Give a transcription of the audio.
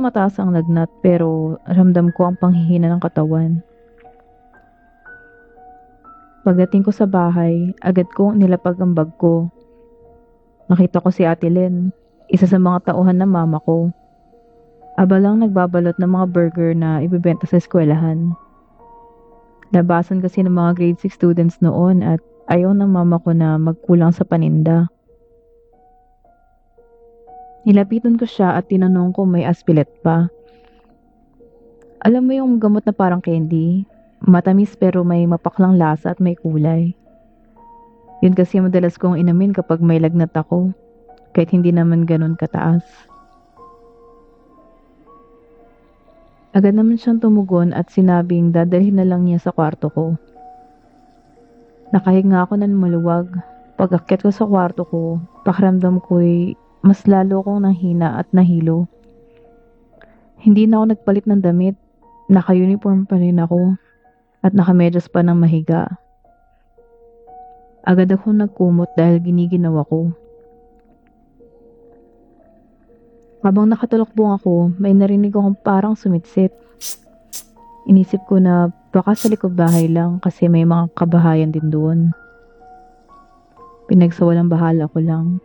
Mataas ang lagnat pero ramdam ko ang panghihina ng katawan. Pagdating ko sa bahay, agad kong nilapag ang bag ko. Nakita ko si Ate Len, isa sa mga tauhan ng mama ko. Abalang nagbabalot ng mga burger na ibebenta sa eskwelahan. Labasan kasi ng mga grade 6 students noon at ayaw ng mama ko na magkulang sa paninda. Nilapitan ko siya at tinanong kung may aspilet pa. Alam mo yung gamot na parang candy? Matamis pero may mapaklang lasa at may kulay. Yun kasi madalas kong inamin kapag may lagnat ako, kahit hindi naman ganun kataas. Agad naman siyang tumugon at sinabing dadalhin na lang niya sa kwarto ko. Nakahinga ako ng maluwag. Pag-akyat ko sa kwarto ko, pakiramdam ko'y mas lalo akong nanghina at nahilo. Hindi na ako nagpalit ng damit. Naka-uniform pa rin ako at nakamedyas pa ng mahiga. Agad akong nagkumot dahil giniginaw ako. Habang nakatulokbong ako, may narinig akong parang sumitsit. Inisip ko na baka sa likod bahay lang kasi may mga kabahayan din doon. Pinagsawalang bahala ko lang.